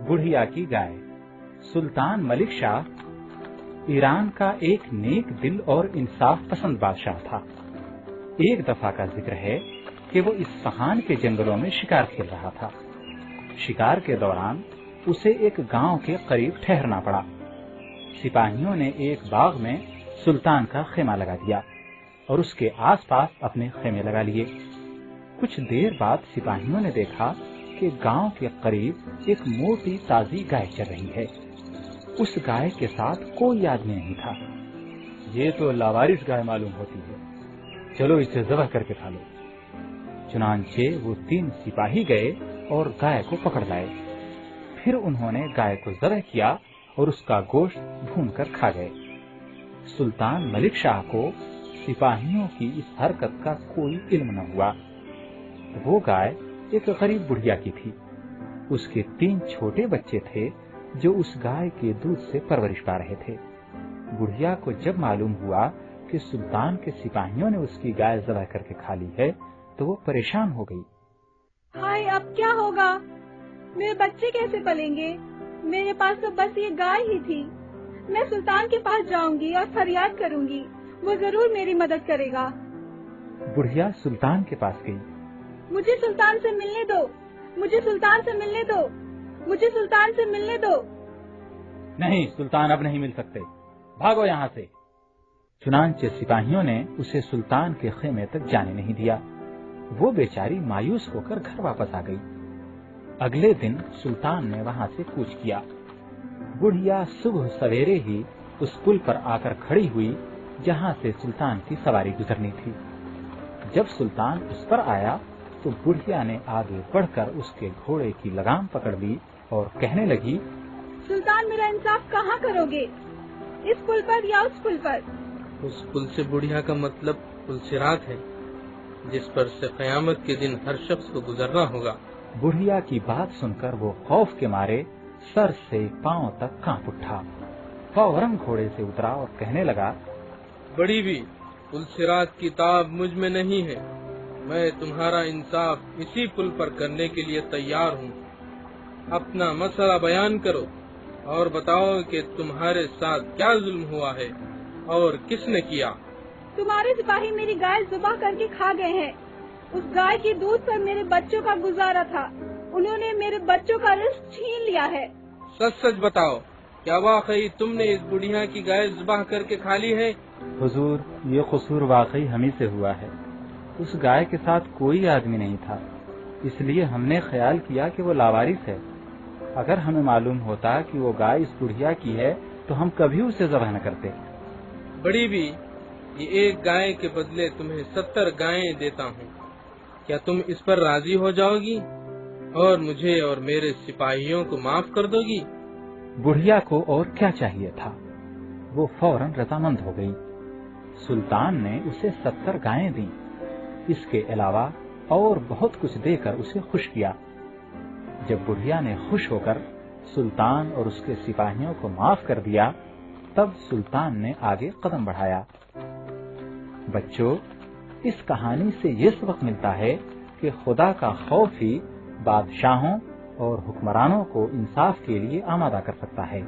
बुढ़िया की गाय। सुल्तान मलिक शाह ईरान का एक नेक दिल और इंसाफ पसंद बादशाह था। एक दफा का जिक्र है कि वो इस्फहान के जंगलों में शिकार खेल रहा था। शिकार के दौरान उसे एक गांव के करीब ठहरना पड़ा। सिपाहियों ने एक बाग में सुल्तान का खेमा लगा दिया और उसके आसपास अपने खेमे लगा लिए। कुछ देर बाद सिपाहियों ने देखा कि गांव के करीब एक मोटी ताजी गाय चल रही है। उस गाय के साथ कोई आदमी नहीं था। ये तो लावारिस गाय मालूम होती है, चलो इसे ज़बह करके खा लो। चुनांचे वो 3 सिपाही गए और गाय को पकड़ लाए। फिर उन्होंने गाय को ज़बह किया और उसका गोश्त भूनकर खा गए। सुल्तान मलिक शाह को सिपाहियों की इस हरकत का कोई इल्म न हुआ। वो गाय एक गरीब बुढ़िया की थी। उसके 3 छोटे बच्चे थे जो उस गाय के दूध से परवरिश पा रहे थे। बुढ़िया को जब मालूम हुआ कि सुल्तान के सिपाहियों ने उसकी गाय ज़बह करके खा ली है तो वो परेशान हो गई। हाय, अब क्या होगा? मेरे बच्चे कैसे पलेंगे? मेरे पास तो बस ये गाय ही थी। मैं सुल्तान के पास जाऊंगी और फरियाद करूंगी, वो जरूर मेरी मदद करेगा। बुढ़िया सुल्तान के पास गई। मुझे सुल्तान से मिलने दो, मुझे सुल्तान से मिलने दो, मुझे सुल्तान से मिलने दो। नहीं, सुल्तान अब नहीं मिल सकते, भागो यहाँ से। चुनांचे सिपाहियों ने उसे सुल्तान के खेमे तक जाने नहीं दिया। वो बेचारी मायूस होकर घर वापस आ गई। अगले दिन सुल्तान ने वहाँ से कूच किया। बुढ़िया सुबह सवेरे ही उस पुल पर आकर खड़ी हुई जहाँ से सुल्तान की सवारी गुजरनी थी। जब सुल्तान उस पर आया तो बुढ़िया ने आगे बढ़कर उसके घोड़े की लगाम पकड़ ली और कहने लगी, सुल्तान, मेरा इंसाफ कहाँ करोगे? इस पुल पर या उस पुल पर? उस पुल से बुढ़िया का मतलब पुल सिरात है, जिस पर से क़यामत के दिन हर शख्स को गुजरना होगा। बुढ़िया की बात सुनकर वो खौफ के मारे सर से पांव तक कांप उठा। फौरन घोड़े से उतरा और कहने लगा, बड़ी भी पुल सिरात की ताब मुझ में नहीं है। मैं तुम्हारा इंसाफ इसी पुल पर करने के लिए तैयार हूँ। अपना मसला बयान करो और बताओ कि तुम्हारे साथ क्या जुल्म हुआ है और किसने किया। तुम्हारे सिपाही मेरी गाय ज़ुबाह करके खा गए हैं। उस गाय के दूध पर मेरे बच्चों का गुजारा था। उन्होंने मेरे बच्चों का रिस्क छीन लिया है। सच सच बताओ, क्या वाकई तुमने इस बुढ़िया की गाय ज़ुबाह करके खा ली है? हुजूर, ये कसूर वाकई हम ही से हुआ है। उस गाय के साथ कोई आदमी नहीं था, इसलिए हमने ख्याल किया कि वो लावारिस है। अगर हमें मालूम होता कि वो गाय इस बुढ़िया की है तो हम कभी उसे ज़बह न करते। बड़ी भी, ये एक गाय के बदले तुम्हें 70 गायें देता हूँ। क्या तुम इस पर राजी हो जाओगी और मुझे और मेरे सिपाहियों को माफ कर दोगी? बुढ़िया को और क्या चाहिए था, वो फौरन रजामंद हो गई। सुल्तान ने उसे 70 गायें दी। इसके अलावा और बहुत कुछ देकर उसे खुश किया। जब बुढ़िया ने खुश होकर सुल्तान और उसके सिपाहियों को माफ कर दिया, तब सुल्तान ने आगे कदम बढ़ाया। बच्चों, इस कहानी से ये सबक मिलता है कि खुदा का खौफ ही बादशाहों और हुक्मरानों को इंसाफ के लिए आमादा कर सकता है।